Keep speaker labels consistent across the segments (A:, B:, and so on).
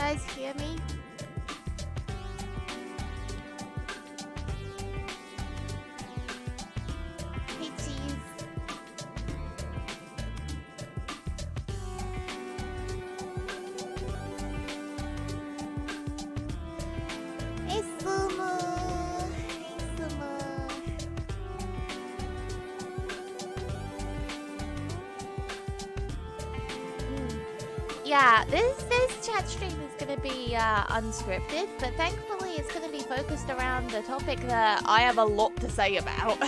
A: guys hear me? Hey, cheese. Hey, Sumu. Hey, Sumu. Yeah, this chat stream is gonna be unscripted, but thankfully it's gonna be focused around a topic that I have a lot to say about.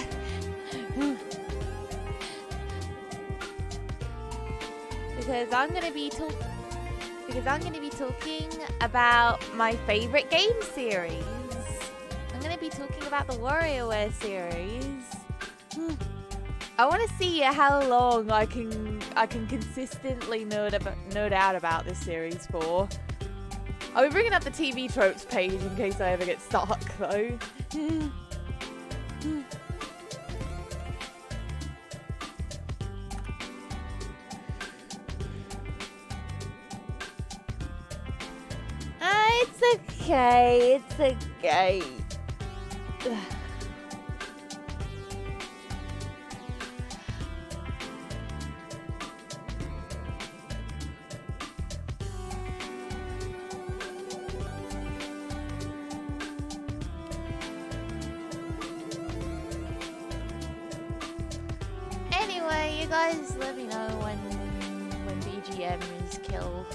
A: Because I'm gonna be talking about my favorite game series. I'm gonna be talking about the WarioWare series. I want to see how long I can consistently nerd out about this series for. I'll be bringing up the TV tropes page in case I ever get stuck, though. It's okay. It's okay. Anyway, you guys let me know when BGM is killed.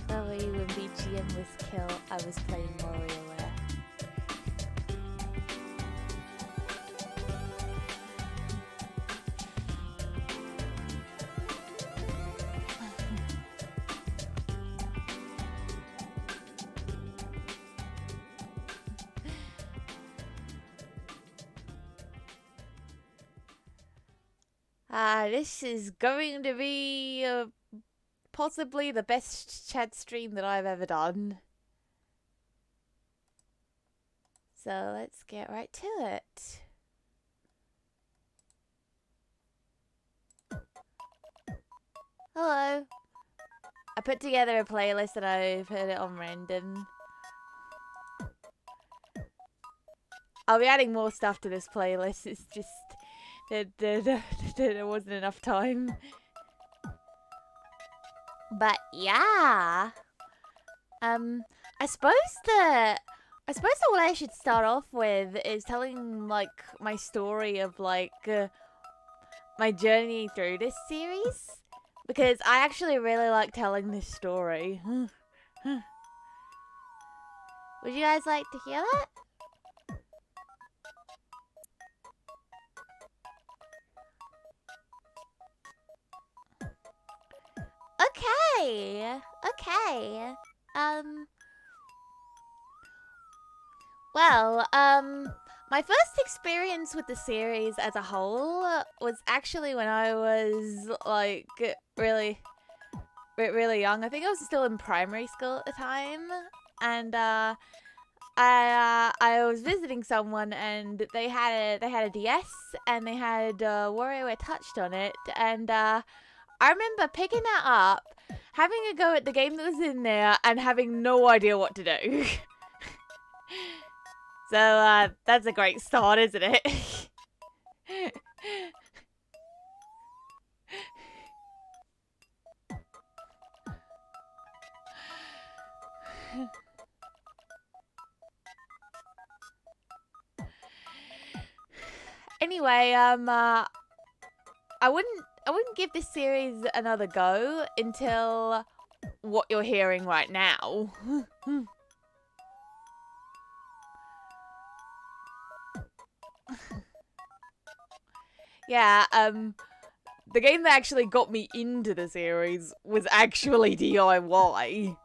A: Early when BGM was killed, I was playing WarioWare. This is going to be possibly the best chat stream that I've ever done. So let's get right to it. Hello. I put together a playlist and I put it on random. I'll be adding more stuff to this playlist. It's just there wasn't enough time. But yeah, I suppose what I should start off with is telling like my story of like my journey through this series, because I actually really like telling this story. Would you guys like to hear that? Okay. Well, my first experience with the series as a whole was actually when I was like really young. I think I was still in primary school at the time, and I was visiting someone and they had a DS and they had WarioWare Touched on it, and I remember picking that up, having a go at the game that was in there, and having no idea what to do. So, that's a great start, isn't it? Anyway, I wouldn't give this series another go until what you're hearing right now. Yeah, the game that actually got me into the series was actually DIY.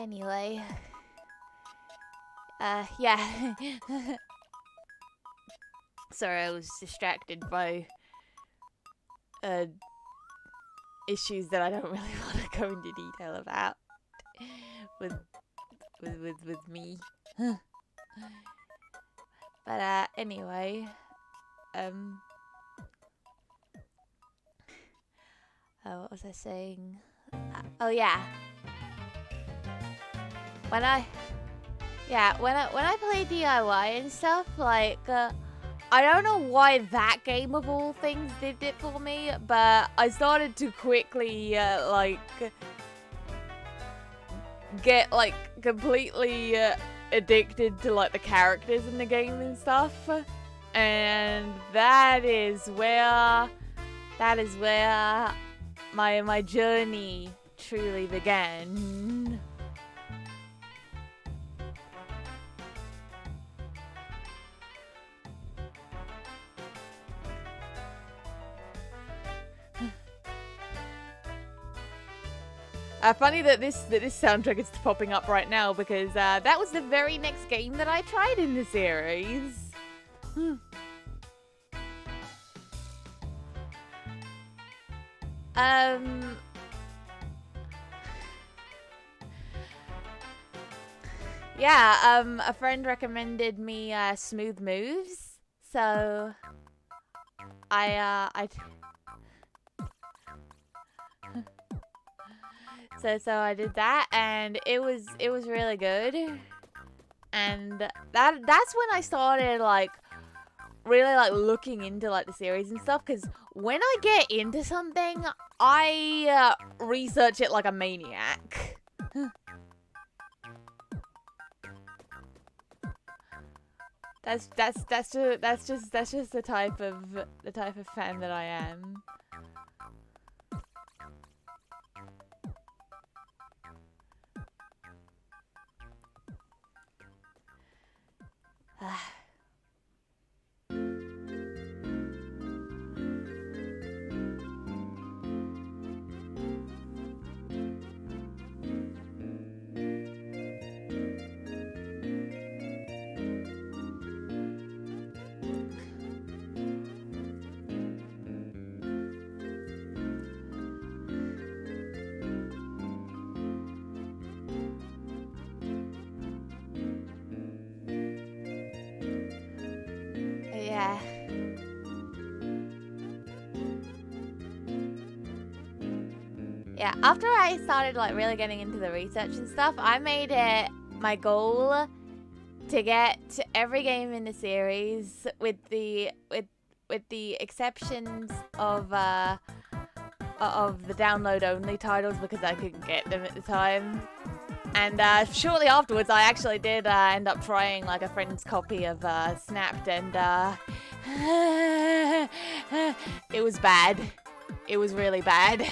A: Anyway. Yeah. Sorry, I was distracted by issues that I don't really want to go into detail about with me. But anyway, what was I saying? Oh yeah. When I play DIY and stuff, like, I don't know why that game of all things did it for me, but I started to quickly, like, get, like, completely addicted to, like, the characters in the game and stuff. And that is where my journey truly began. Funny that this soundtrack is popping up right now because that was the very next game that I tried in the series. Yeah, a friend recommended me Smooth Moves, so So I did that, and it was really good. And that's when I started, like, really, like, looking into, like, the series and stuff, because when I get into something, I research it like a maniac. That's just the type of fan that I am. Yeah. Yeah, after I started, like, really getting into the research and stuff, I made it my goal to get every game in the series with the exceptions of the download only titles because I couldn't get them at the time. And shortly afterwards, I actually did end up trying, like, a friend's copy of Snapped, and it was bad. It was really bad.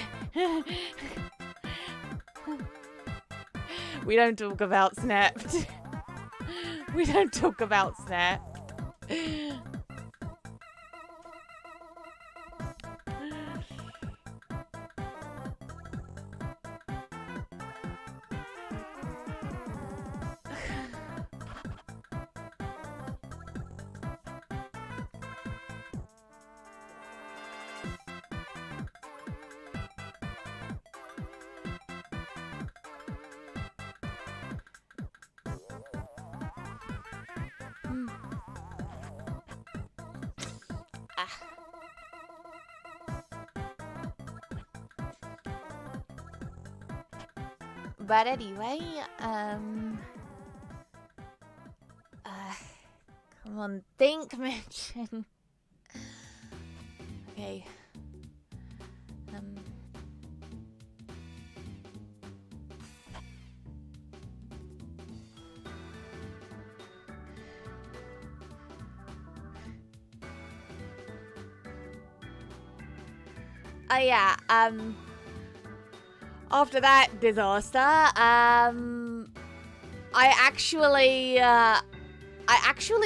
A: We don't talk about Snapped. We don't talk about Snapped. But anyway, come on, think, mention. Okay. Oh yeah, after that disaster, I actually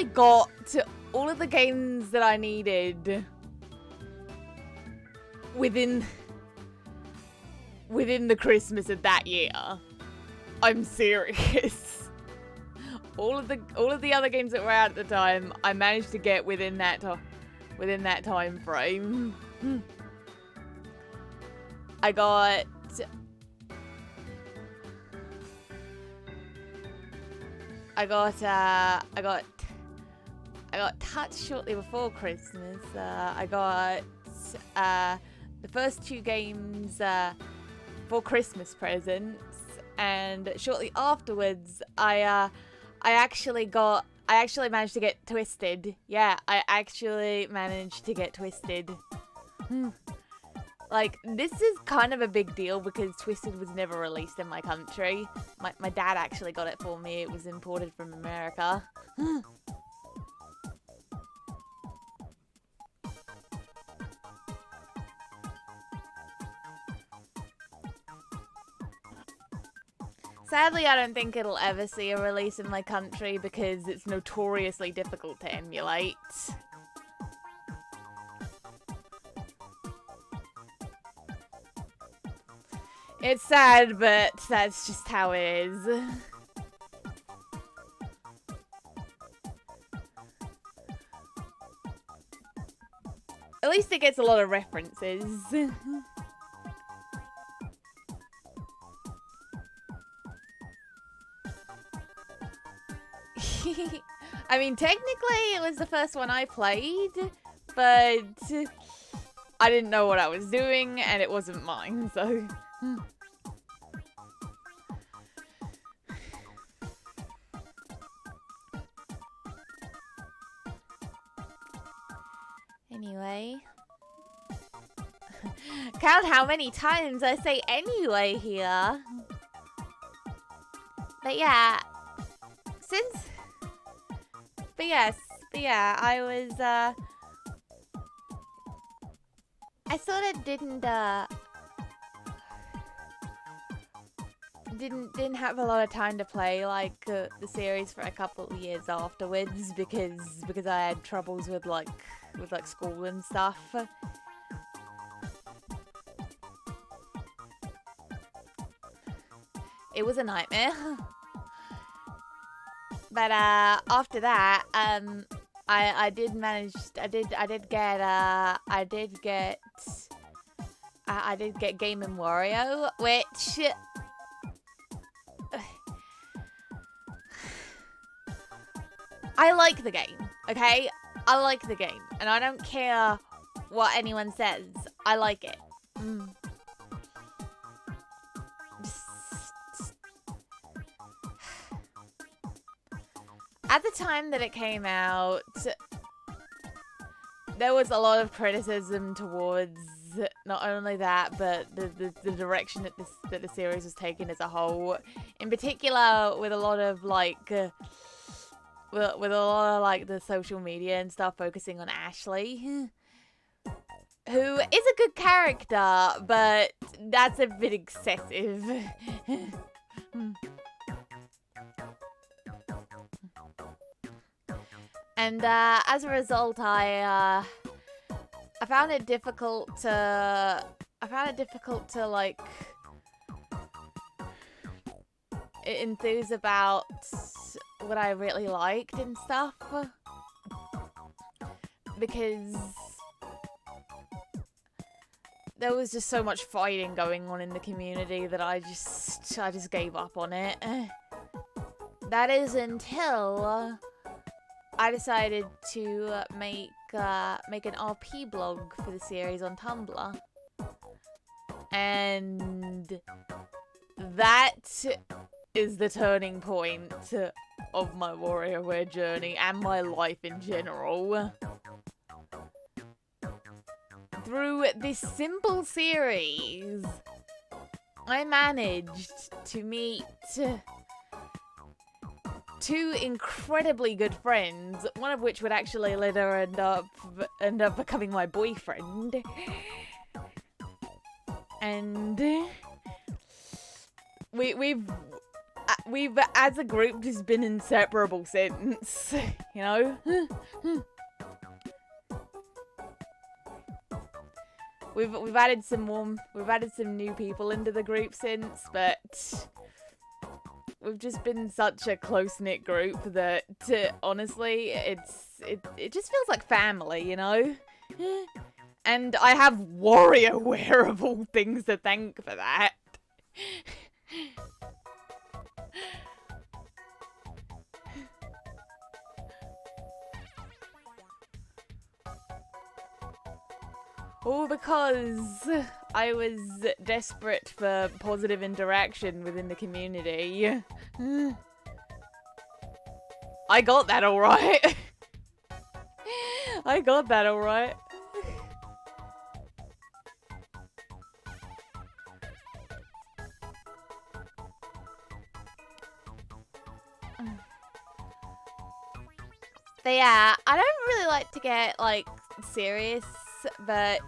A: got all of the games that I needed within the Christmas of that year. I'm serious. All of the other games that were out at the time, I managed to get within that time frame. I got touched shortly before Christmas. I got the first 2 games for Christmas presents, and shortly afterwards, I actually managed to get Twisted. Yeah, I actually managed to get Twisted. Like, this is kind of a big deal because Twisted was never released in my country. My dad actually got it for me. It was imported from America. Sadly, I don't think it'll ever see a release in my country because it's notoriously difficult to emulate. It's sad, but that's just how it is. At least it gets a lot of references. I mean, technically it was the first one I played, but I didn't know what I was doing and it wasn't mine, so... Anyway. Count how many times I say anyway here. But yeah. But yeah, I was, I sort of didn't have a lot of time to play like the series for a couple of years afterwards because I had troubles with like school and stuff. It was a nightmare. But after that, I did get Game & Wario, which I like the game, okay? I like the game, and I don't care what anyone says. I like it. At the time that it came out, there was a lot of criticism towards not only that, but the direction that the series was taken as a whole. In particular, with a lot of like, the social media and stuff focusing on Ashley, who is a good character, but that's a bit excessive. And as a result, I found it difficult to like enthuse about what I really liked and stuff, because there was just so much fighting going on in the community that I just gave up on it. That is until I decided to make an RP blog for the series on Tumblr, and that is the turning point of my WarioWare journey and my life in general. Through this simple series, I managed to meet 2 incredibly good friends, one of which would actually later end up becoming my boyfriend. And we've as a group just been inseparable since, you know? We've added some new people into the group since, but we've just been such a close-knit group that honestly, it just feels like family, you know? And I have WarioWare of all things to thank for that. All because I was desperate for positive interaction within the community. I got that alright. I got that alright. But yeah, I don't really like to get, like, serious, but,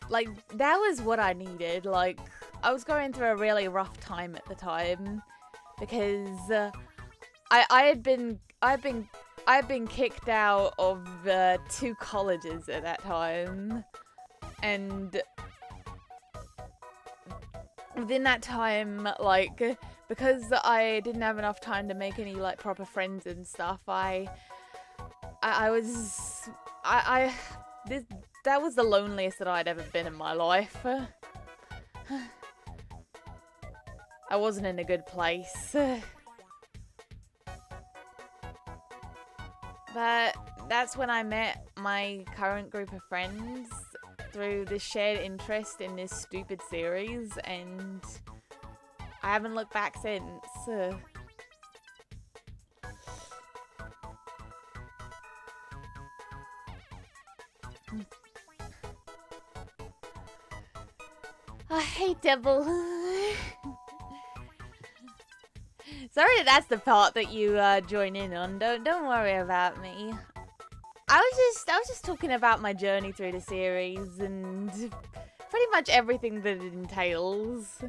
A: like, that was what I needed. Like, I was going through a really rough time at the time because I'd been kicked out of 2 colleges at that time, and within that time, like, because I didn't have enough time to make any, like, proper friends and stuff, that was the loneliest that I'd ever been in my life. I wasn't in a good place. But that's when I met my current group of friends through this shared interest in this stupid series, and I haven't looked back since. I hate Devil. Sorry that that's the part that you join in on. Don't worry about me. I was just talking about my journey through the series and pretty much everything that it entails.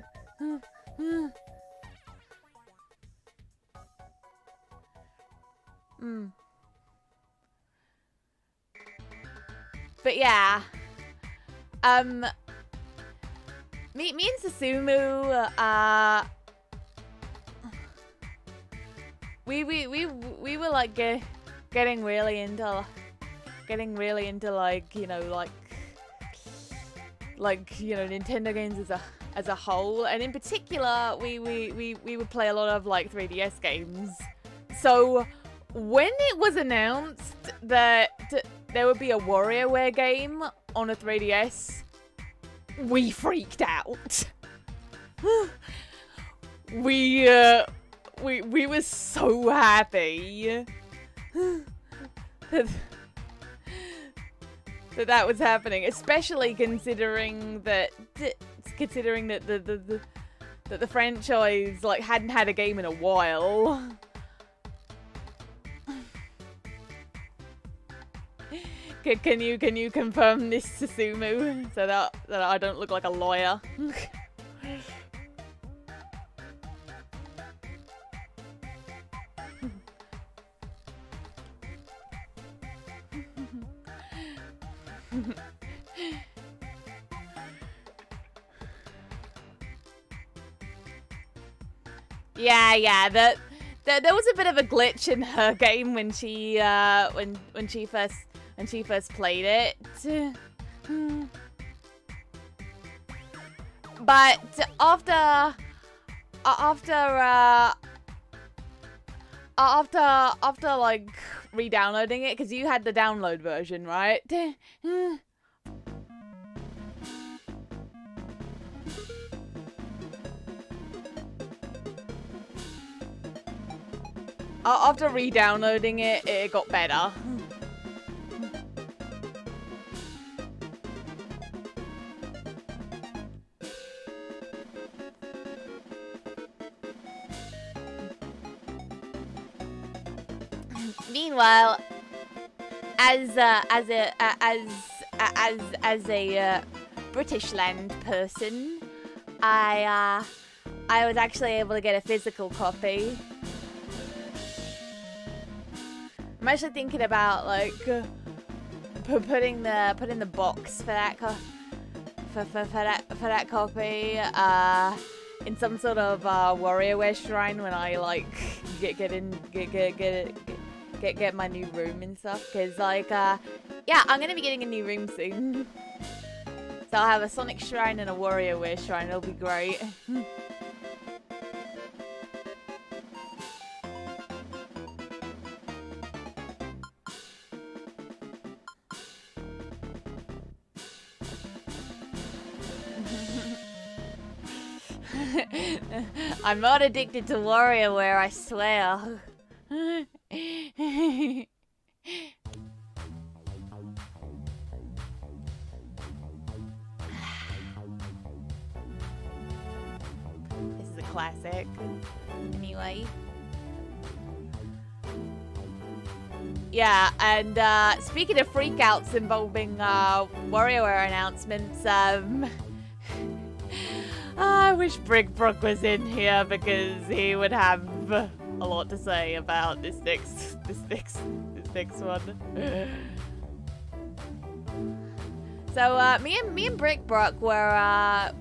A: But yeah, me and Susumu, we were like getting really into like, you know, Nintendo games as a whole, and in particular we would play a lot of like 3DS games. So when it was announced that there would be a WarioWare game on a 3DS, we freaked out. we were so happy that was happening, especially considering that the franchise like hadn't had a game in a while. Can you confirm this, Susumu, so that I don't look like a lawyer? Yeah. There was a bit of a glitch in her game when she first played it. But after like re-downloading it, because you had the download version, right? After re-downloading it, it got better. Meanwhile, as a British land person, I was actually able to get a physical copy. I'm actually thinking about like putting the box for that copy in some sort of WarioWare shrine when I like get my new room and stuff. Cause like yeah, I'm gonna be getting a new room soon. So I'll have a Sonic shrine and a WarioWare shrine. It'll be great. I'm not addicted to WarioWare, I swear. This is a classic. Anyway. Yeah, and speaking of freakouts involving WarioWare announcements, I wish Brickbrook was in here because he would have a lot to say about this next one. So me and Brickbrook were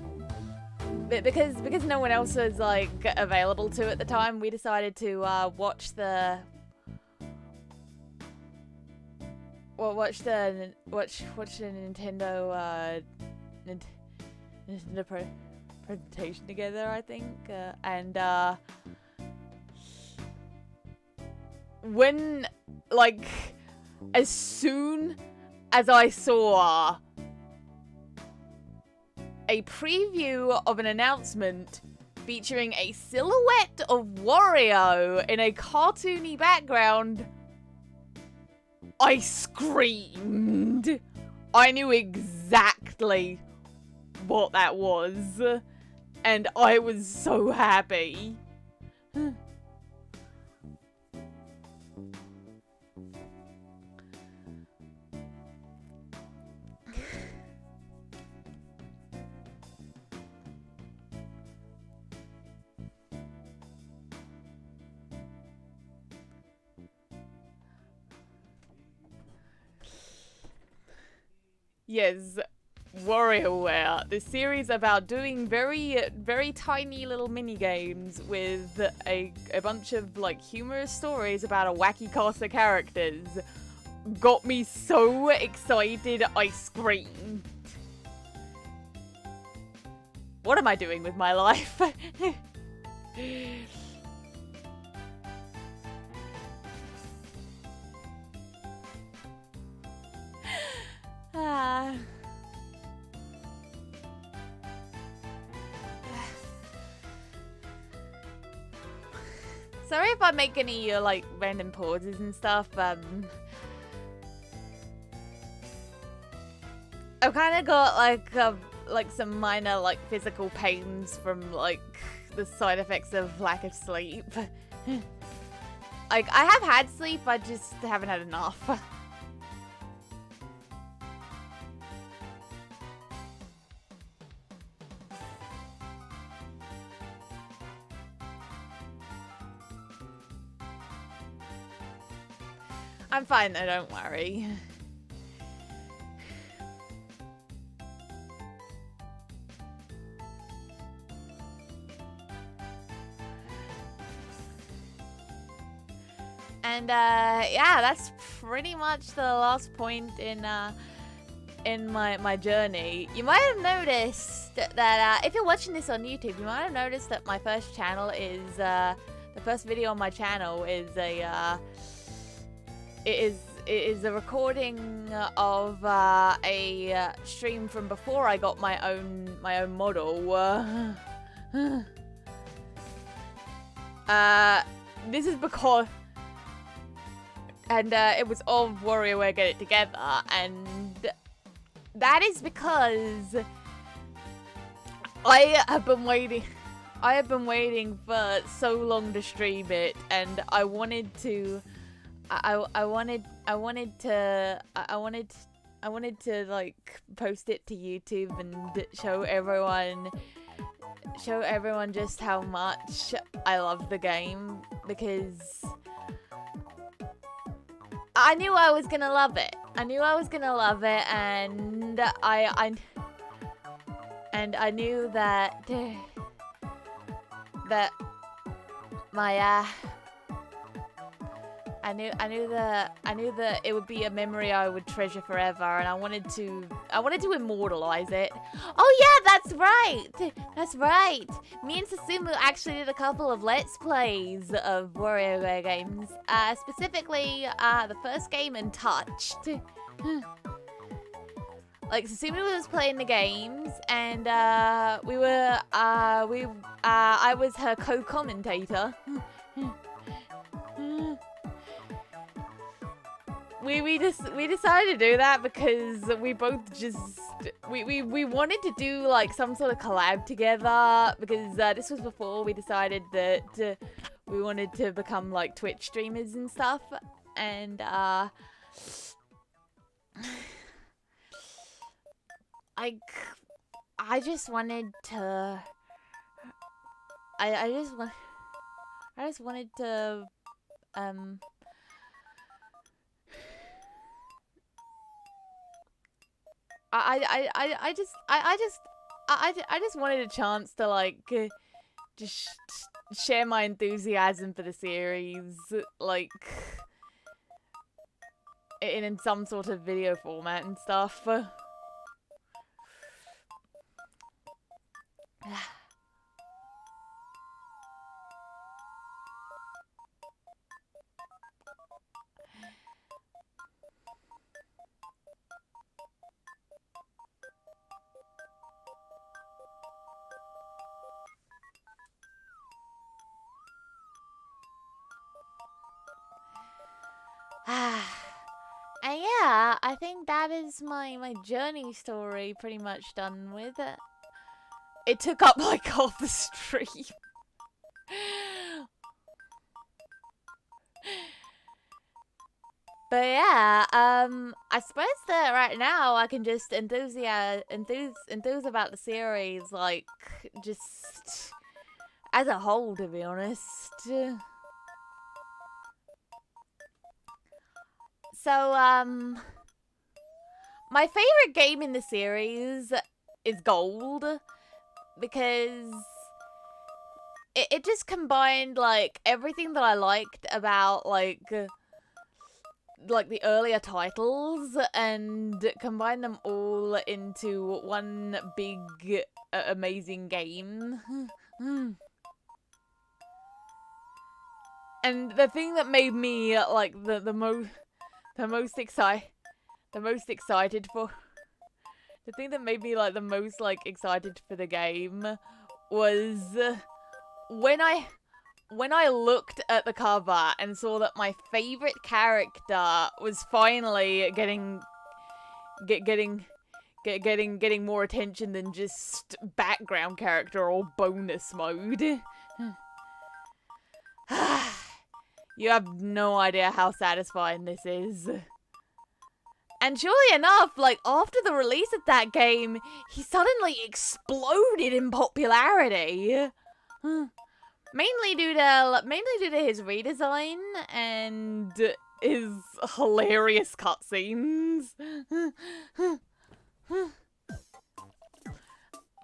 A: because no one else was like available to at the time, we decided to watch the Nintendo Nintendo presentation together, I think, and when like as soon as I saw a preview of an announcement featuring a silhouette of Wario in a cartoony background, I screamed. I knew exactly what that was, and I was so happy. Yes, WarioWare, the series about doing very tiny little mini games with a bunch of like humorous stories about a wacky cast of characters, got me so excited I screamed. What am I doing with my life? Sorry if I make any like random pauses and stuff. I've kind of got like some minor like physical pains from like the side effects of lack of sleep. Like I have had sleep, I just haven't had enough. I'm fine though, don't worry. And yeah, that's pretty much the last point in my journey. You might have noticed that if you're watching this on YouTube, you might have noticed that my first channel is the first video on my channel is it is a recording of a stream from before I got my own model. This is because, and it was of WarioWare Get It Together, and that is because I have been waiting for so long to stream it, and I wanted to. I wanted to like post it to YouTube and show everyone just how much I love the game, because I knew I was gonna love it. And I knew that that my I knew that it would be a memory I would treasure forever, and I wanted to immortalize it. Oh yeah, that's right. That's right. Me and Susumu actually did a couple of Let's Plays of WarioWare games. Specifically, the first game, Untouched. Like, Susumu was playing the games, and I was her co-commentator. We decided to do that because we both just we wanted to do like some sort of collab together, because this was before we decided that we wanted to become like Twitch streamers and stuff, and I just wanted to I just wanted to I just wanted a chance to like just share my enthusiasm for the series, like in some sort of video format and stuff. And yeah, I think that is my journey story pretty much done with. It took up like half the stream. But yeah, I suppose that right now I can just enthuse about the series, like, just as a whole, to be honest. So, my favorite game in the series is Gold, because it just combined, like, everything that I liked about, like the earlier titles, and combined them all into one big, amazing game. And the thing that made me, like, the most excited for... The thing that made me, like, the most, like, excited for the game was when I looked at the cover and saw that my favorite character was finally getting more attention than just background character or bonus mode. You have no idea how satisfying this is. And surely enough, like, after the release of that game, he suddenly exploded in popularity. Mainly due to his redesign and his hilarious cutscenes.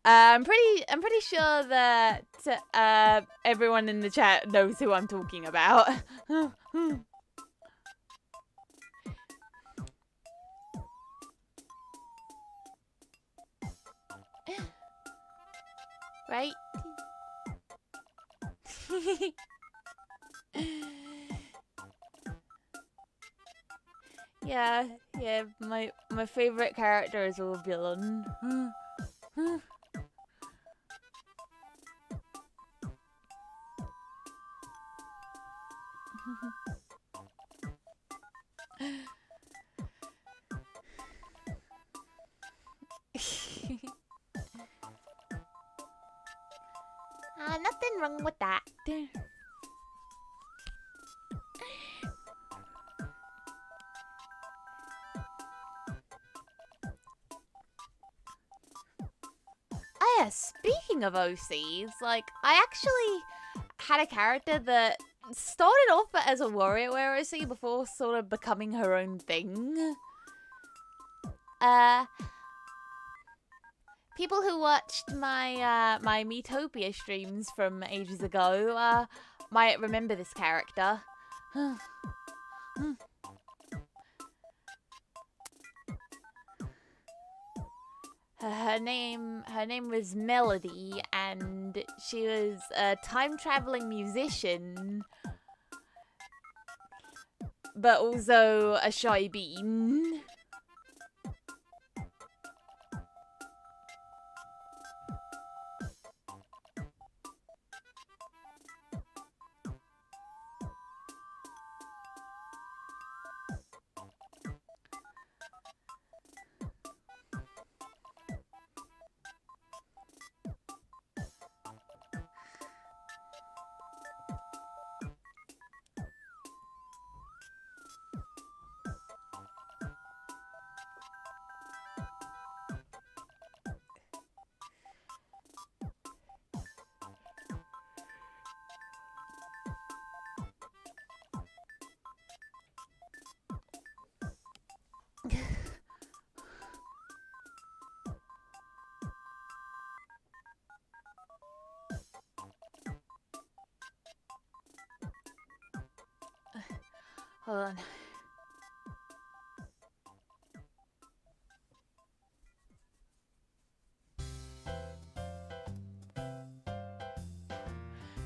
A: I'm pretty sure that everyone in the chat knows who I'm talking about. Right? Yeah, my favorite character is Oberon. Nothing wrong with that. Oh yeah, speaking of OCs, like, I actually had a character that started off as a WarioWare OC before sort of becoming her own thing. people who watched my Miitopia streams from ages ago might remember this character. Her name was Melody, and she was a time-traveling musician, but also a shy bean. Hold on.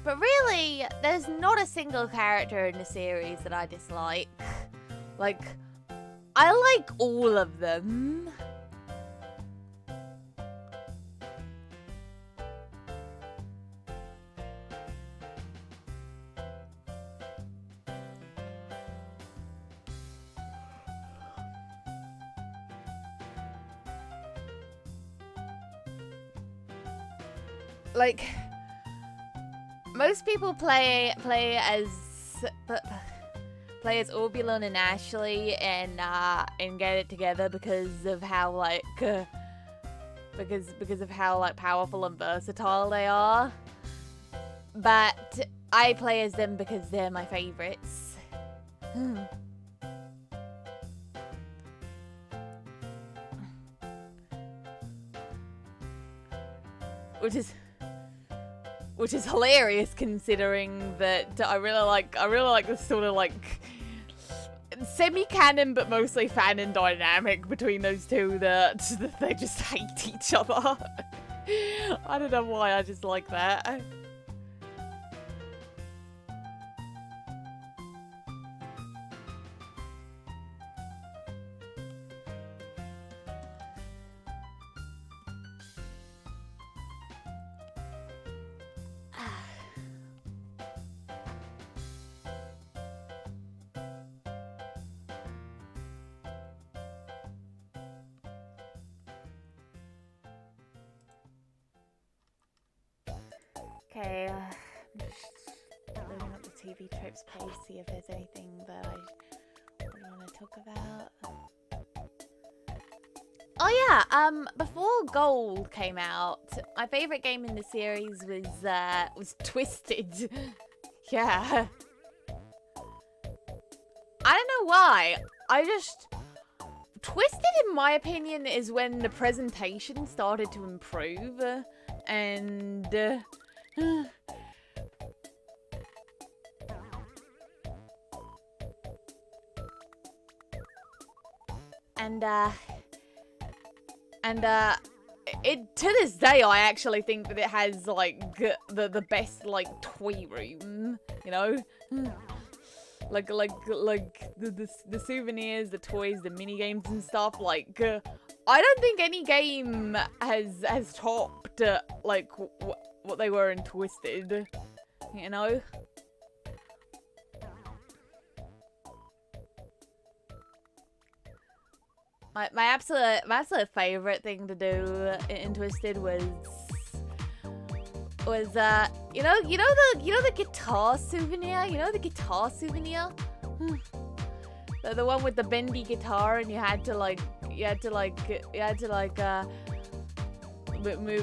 A: But really, there's not a single character in the series that I dislike. Like, I like all of them. Like, most people play as Orbulon and Ashley and get it together because of how like because of how like powerful and versatile they are. But I play as them because they're my favorites. Which is hilarious, considering that I really like this sort of like semi-canon but mostly fanon dynamic between those two that they just hate each other. I don't know why, I just like that. Okay, I'm just loading up the TV tropes page, see if there's anything that I really want to talk about. Oh yeah, before Gold came out, my favorite game in the series was Twisted. Yeah. I don't know why. Twisted, in my opinion, is when the presentation started to improve, and it, to this day, I actually think that it has like the best like toy room, you know, like the souvenirs, the toys, the mini games and stuff. Like, I don't think any game has topped like what they were in Twisted, you know. My absolute favorite thing to do in Twisted was you know the guitar souvenir, the one with the bendy guitar, and you had to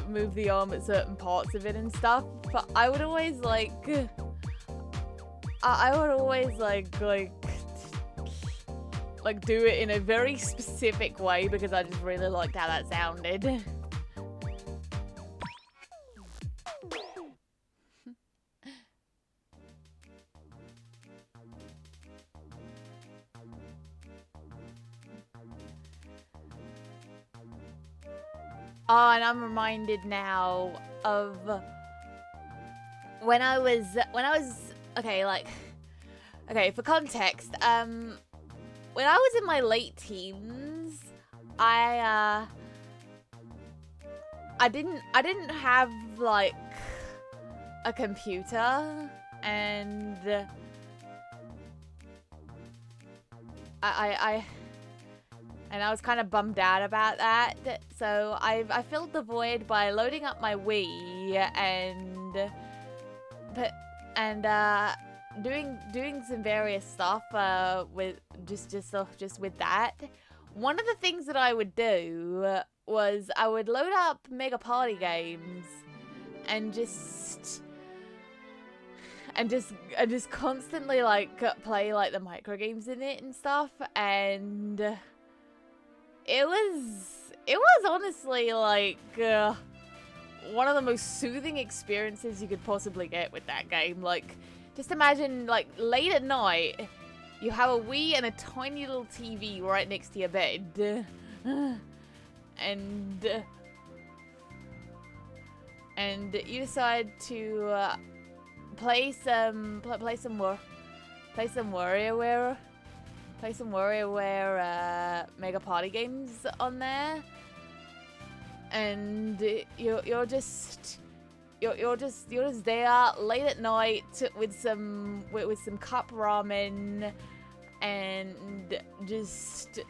A: move the arm at certain parts of it and stuff. But I would always like do it in a very specific way because I just really liked how that sounded. Oh, and I'm reminded now of when I was okay, like, okay, for context, when I was in my late teens, I didn't have like a computer, and I I was kind of bummed out about that. So I filled the void by loading up my Wii and doing some various stuff with just with that. One of the things that I would do was I would load up Mega Party games and just constantly like play like the micro games in it and stuff, and it was honestly like one of the most soothing experiences you could possibly get with that game. Like, just imagine, like, late at night, you have a Wii and a tiny little TV right next to your bed, and you decide to play some WarioWare Mega Party games on there, and you're just there late at night with some cup ramen, and just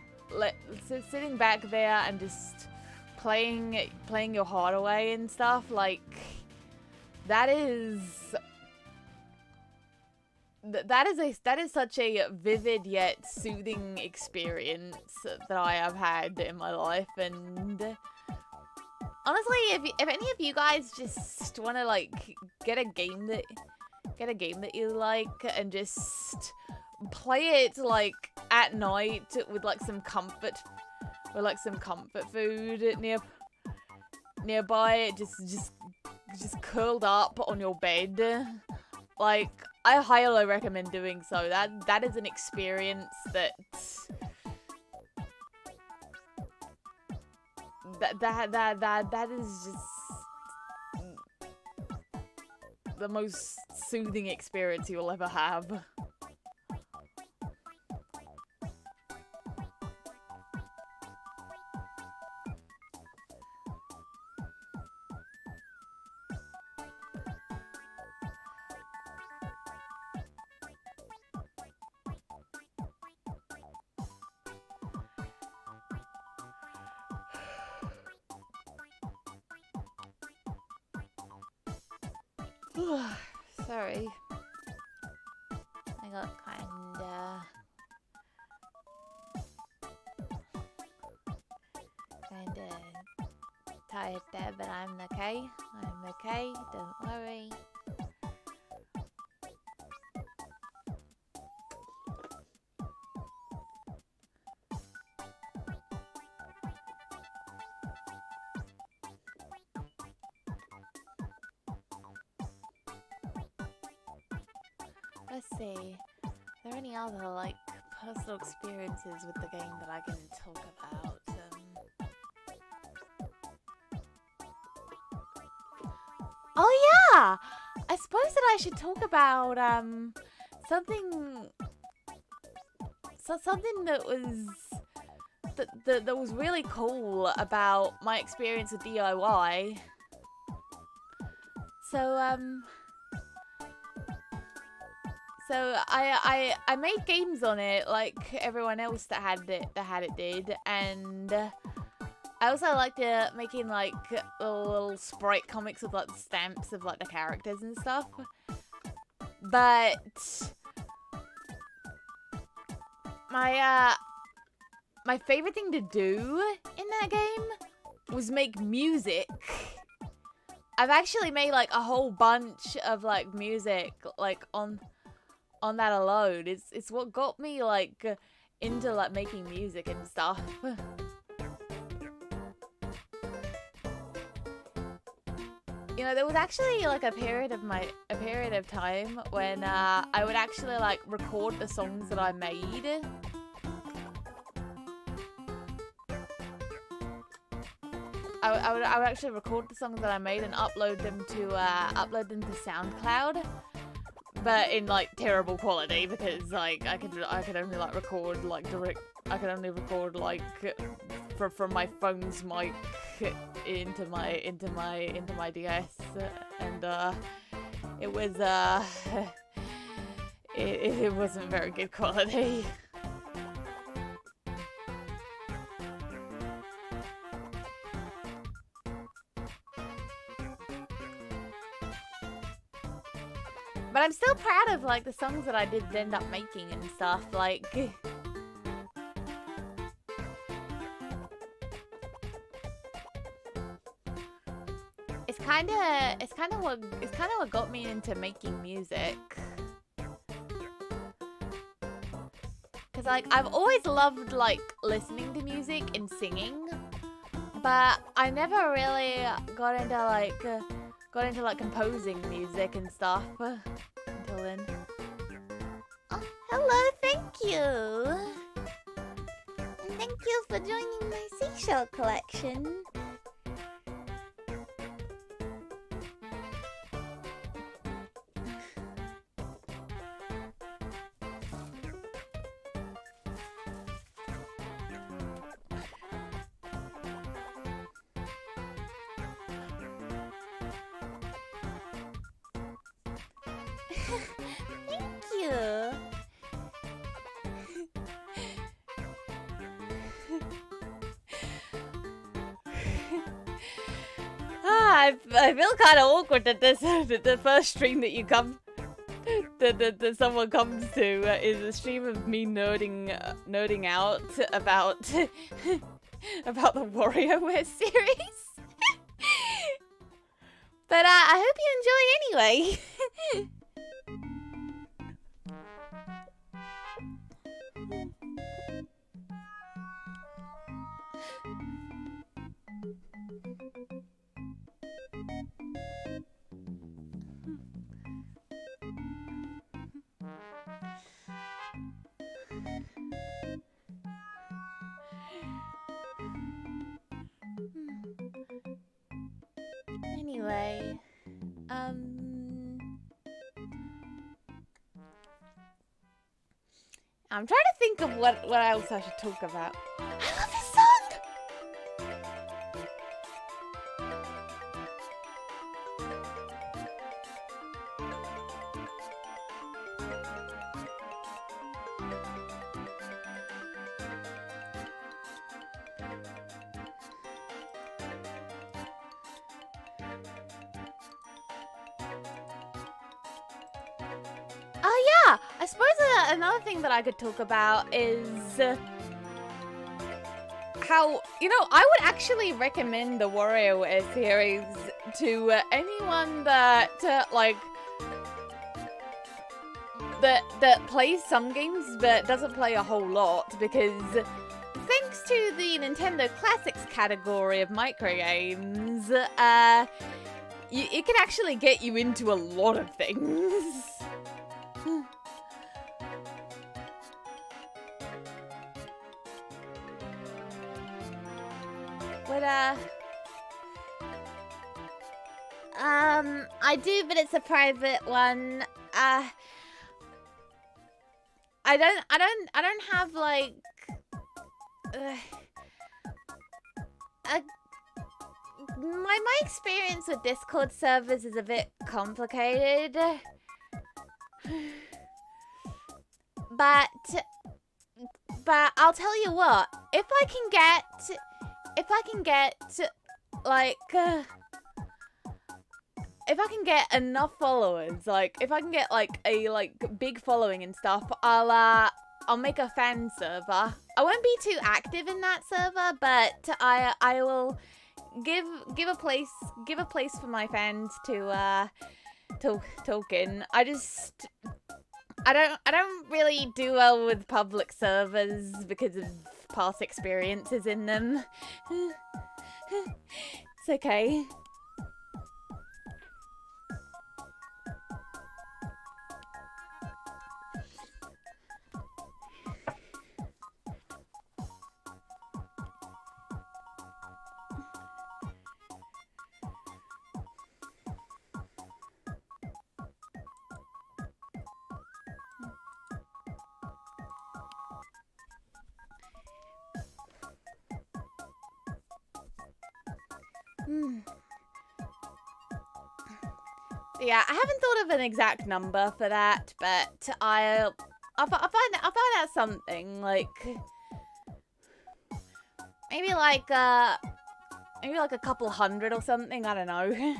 A: sitting back there and just playing your heart away and stuff. Like, that is such a vivid yet soothing experience that I have had in my life. And honestly, if any of you guys just want to like get a game that you like and just play it like at night with like some comfort food nearby, just curled up on your bed, like, I highly recommend doing so. That is an experience that is just the most soothing experience you'll ever have. Sorry. I got kinda tired there, but I'm okay. I'm okay, don't worry. Let's see. Are there any other, like, personal experiences with the game that I can talk about? Oh yeah! I suppose that I should talk about, something that was... that was really cool about my experience with DIY. So I made games on it like everyone else that had it did, and I also liked making like little sprite comics with like the stamps of like the characters and stuff. But my favorite thing to do in that game was make music. I've actually made like a whole bunch of like music like on that alone. It's what got me like into like making music and stuff. You know, there was actually like a period of time when I would actually like record the songs that I made. I would actually record the songs that I made and upload them to SoundCloud, but in like terrible quality because like I could only like record like direct. I could only record like from my phone's mic into my DS, and it was it wasn't very good quality. But I'm still proud of like the songs that I did end up making and stuff. Like, it's kind of what got me into making music. Cause like I've always loved like listening to music and singing, but I never really got into like composing music and stuff until then. Oh, hello, thank you. And thank you for joining my seashell collection. Thank you. I feel kind of awkward that the first stream that you come that someone comes to is a stream of me nerding out about about the WarioWare series. But I hope you enjoy anyway. Anyway, I'm trying to think of what else I should talk about. I love this song! Oh yeah, I suppose another thing that I could talk about is how, you know, I would actually recommend the WarioWare series to anyone that that plays some games but doesn't play a whole lot, because thanks to the Nintendo Classics category of microgames, it can actually get you into a lot of things. But I do, but it's a private one. I don't have like my experience with Discord servers is a bit complicated. But I'll tell you what, if I can get enough followers, like if I can get like a big following and stuff, I'll make a fan server. I won't be too active in that server, but I will give a place for my fans to talk in. I don't really do well with public servers because of past experiences in them. It's okay. Hmm. Yeah, I haven't thought of an exact number for that, but I'll find out something like maybe like a couple hundred or something. I don't know.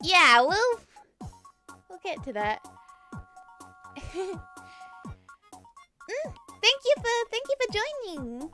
A: Yeah, we'll get to that. Thank you for joining.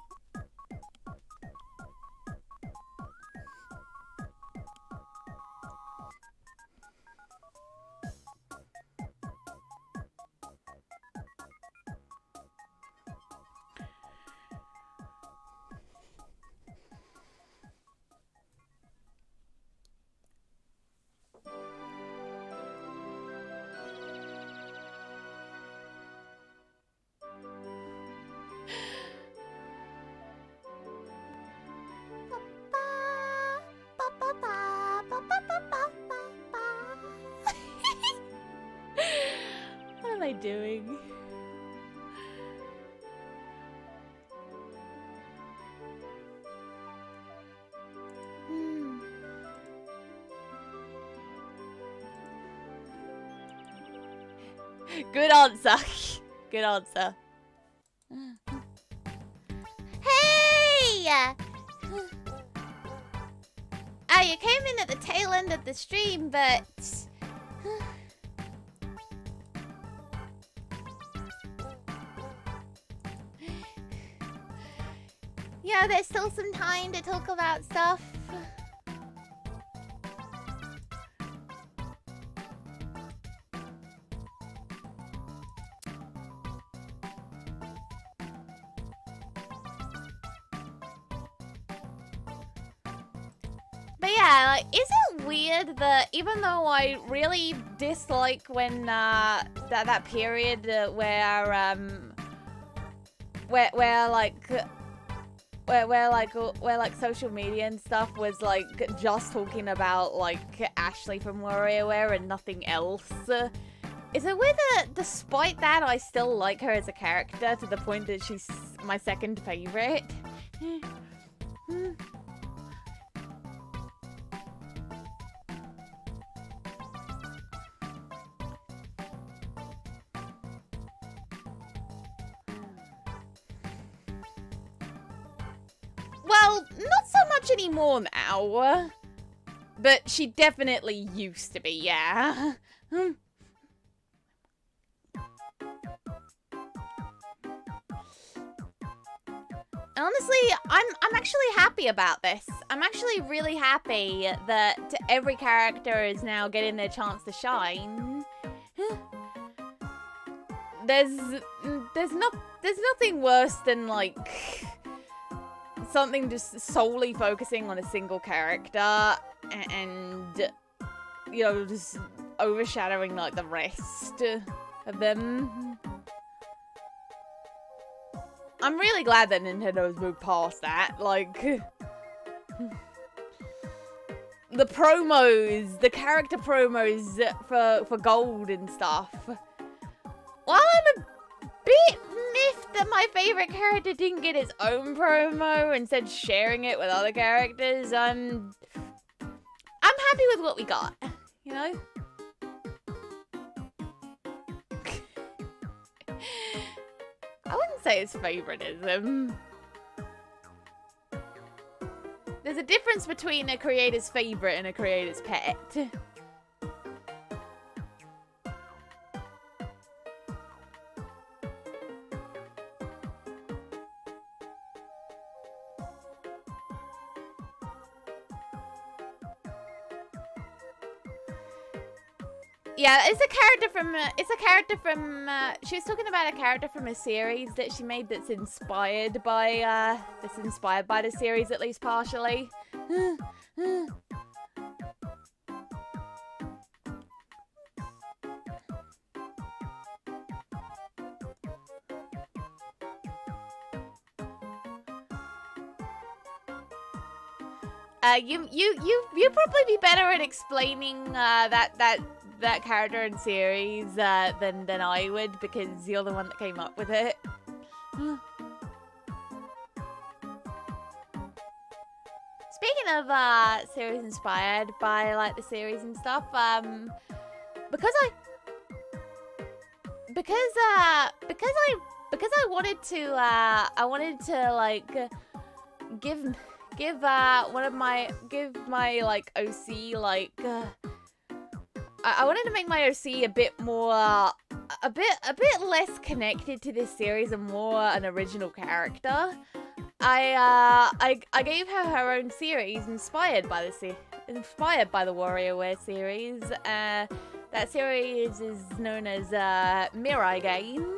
A: What am I doing? Good answer. Good answer. Hey! You came in at the tail end of the stream, but... yeah, there's still some time to talk about stuff. But yeah, like, is it weird that even though I really dislike when that period where social media and stuff was like just talking about like Ashley from WarioWare and nothing else. Is it weird that despite that I still like her as a character to the point that she's my second favorite? Well, not so much anymore now. But she definitely used to be, yeah. Honestly, I'm actually happy about this. I'm actually really happy that every character is now getting their chance to shine. There's nothing worse than like something just solely focusing on a single character and you know just overshadowing like the rest of them. I'm really glad that Nintendo's moved past that. Like the promos, the character promos for Gold and stuff. While I'm a bit miffed that my favorite character didn't get his own promo instead sharing it with other characters, I'm happy with what we got, you know? I wouldn't say it's favoritism. There's a difference between a creator's favorite and a creator's pet. Yeah, it's a character from. She was talking about a character from a series that she made that's inspired by. The series, at least partially. You'd probably be better at explaining that character and series than I would, because you're the one that came up with it. Speaking of series inspired by like the series and stuff, because I wanted to like give my like OC like I wanted to make my OC a bit more a bit less connected to this series and more an original character. I gave her own series inspired by the WarioWare series. That series is known as Mirai Games.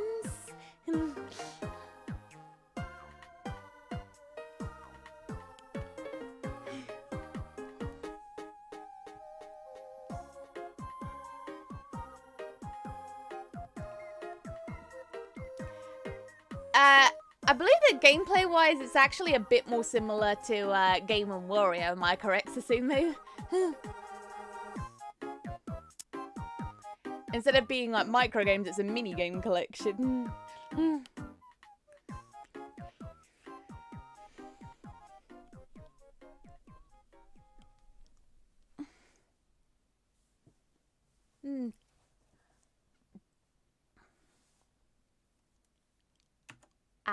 A: I believe that gameplay-wise, it's actually a bit more similar to Game & Wario. Am I correct, Susumu? Instead of being like micro games, it's a mini game collection.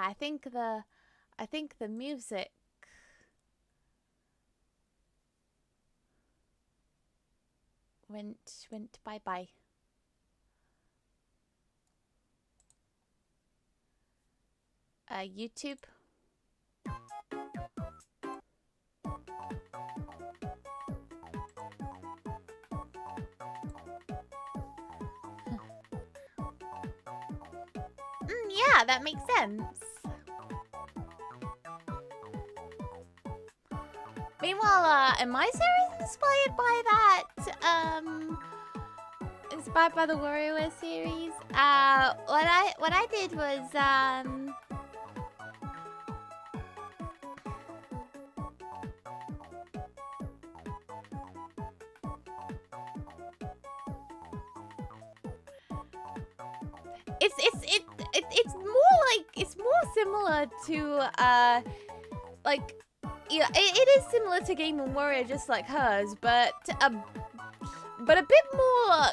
A: I think the music went bye-bye. YouTube. Yeah, that makes sense. Meanwhile, am I series inspired by that? Inspired by the WarioWare series? What I did was, it's more similar to like, yeah, it is similar to Game & Wario, just like hers, but a bit more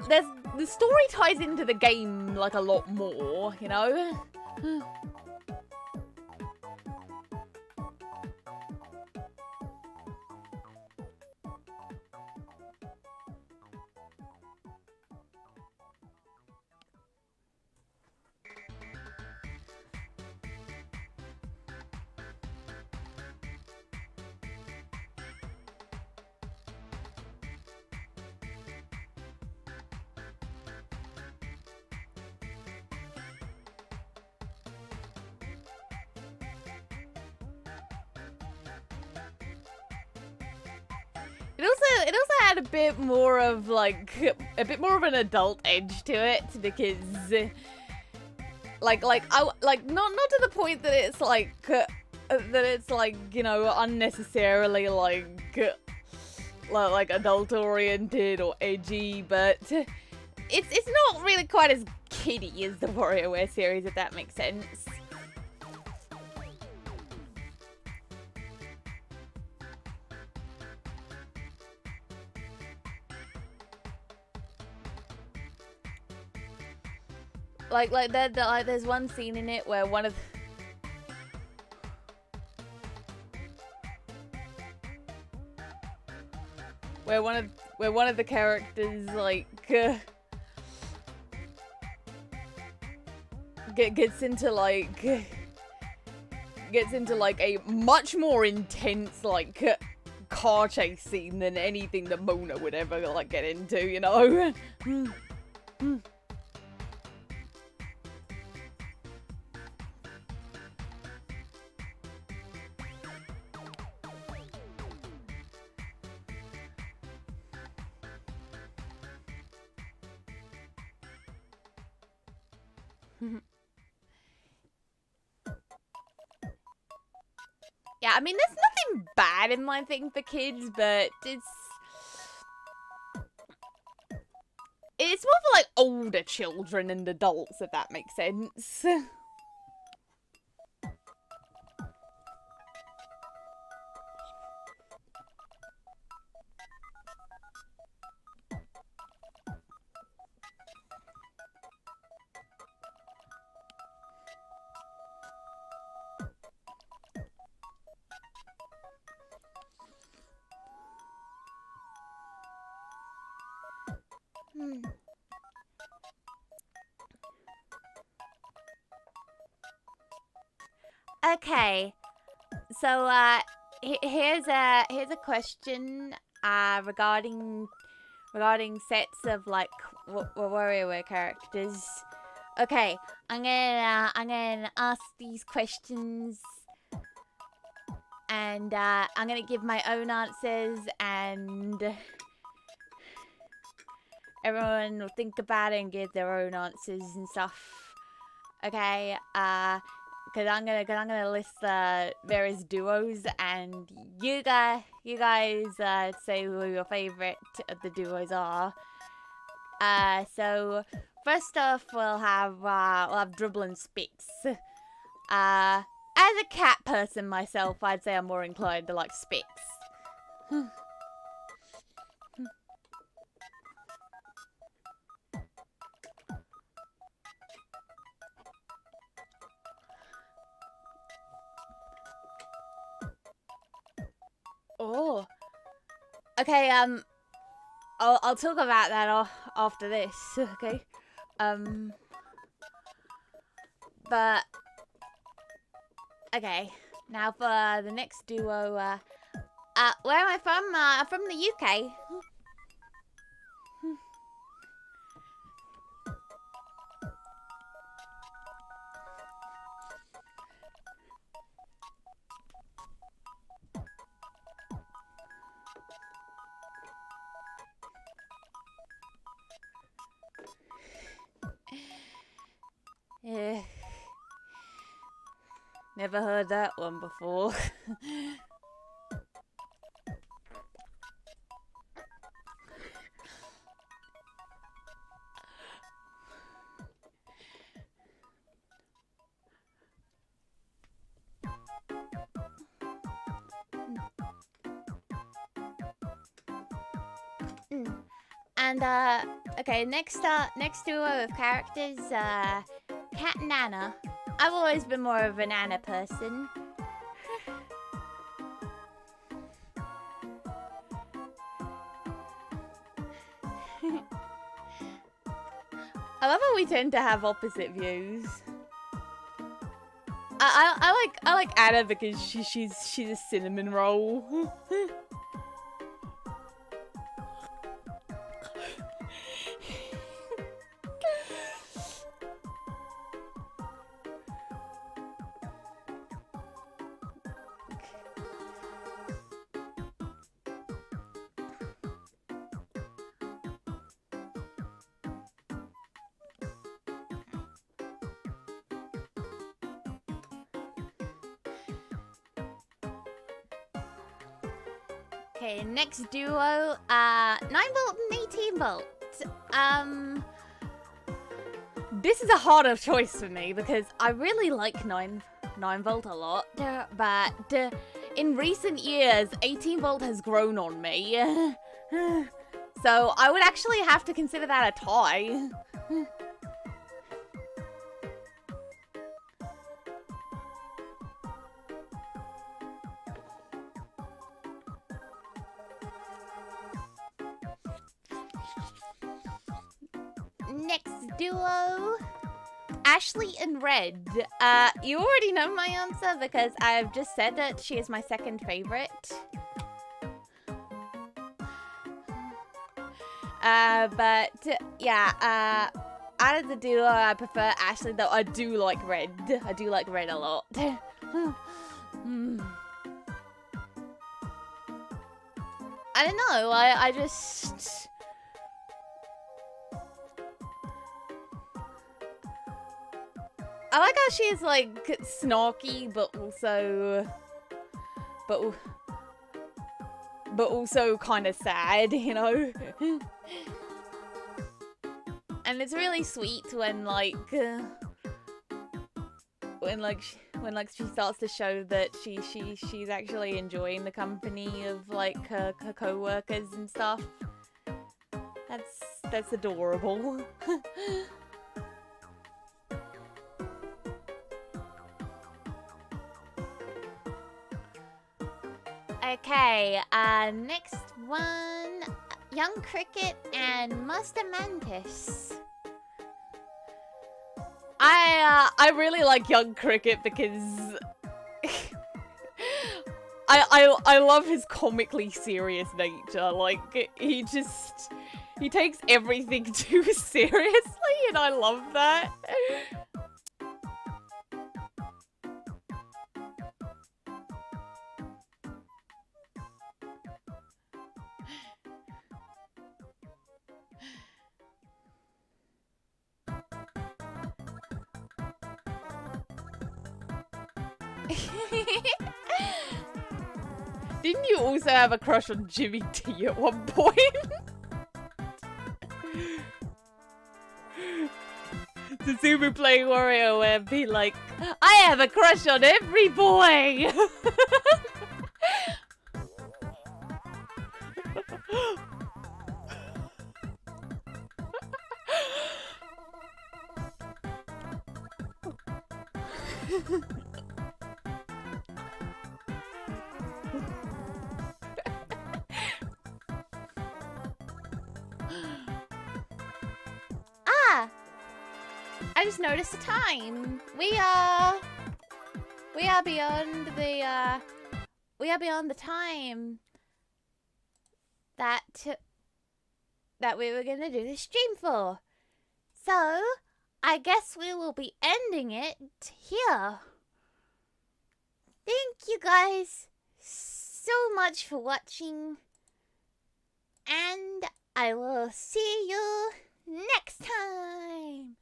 A: there's the story ties into the game like a lot more, you know. It also had a bit more of an adult edge to it, because like not to the point that it's like you know, unnecessarily like adult oriented or edgy, but it's not really quite as kiddie as the WarioWare series, if that makes sense. Like there's one scene in it where one of the characters like gets into like a much more intense like car chase scene than anything that Mona would ever like get into, you know. Yeah, I mean, there's nothing bad in my thing for kids, but it's more for like older children and adults, if that makes sense. Okay, so here's a question regarding sets of like WarioWare characters. Okay, I'm gonna ask these questions, and I'm gonna give my own answers, and everyone will think about it and give their own answers and stuff. Okay, Cause I'm gonna list various duos, and you guys say who your favorite of the duos are. So first off, we'll have Dribble and Spitz. As a cat person myself, I'd say I'm more inclined to like Spitz. Oh. Okay, I'll talk about that after this, okay? But okay, now for the next duo, where am I from? I'm from the UK. Yeah. Never heard that one before. And okay, next duo of characters, Cat and Anna. I've always been more of an Anna person. I love how we tend to have opposite views. I like Anna because she's a cinnamon roll. Okay, next duo, 9-volt and 18-volt. This is a harder choice for me because I really like 9-volt a lot, but in recent years, 18-volt has grown on me. So I would actually have to consider that a tie. Next duo, Ashley and Red. You already know my answer because I've just said that she is my second favorite. But yeah, out of the duo, I prefer Ashley, though I do like Red. I do like Red a lot. Hmm. I don't know, I just... I like how she's like snarky, but also kind of sad, you know? And it's really sweet when she starts to show that she's actually enjoying the company of like her co-workers and stuff. That's adorable. Okay, next one, Young Cricket and Master Mantis. I really like Young Cricket because I love his comically serious nature. Like he takes everything too seriously, and I love that. Didn't you also have a crush on Jimmy T at one point? Suzumu playing WarioWare be like, I have a crush on every boy! I just noticed the time. We are beyond the time that we were gonna do the stream for. So I guess we will be ending it here. Thank you guys so much for watching, and I will see you next time.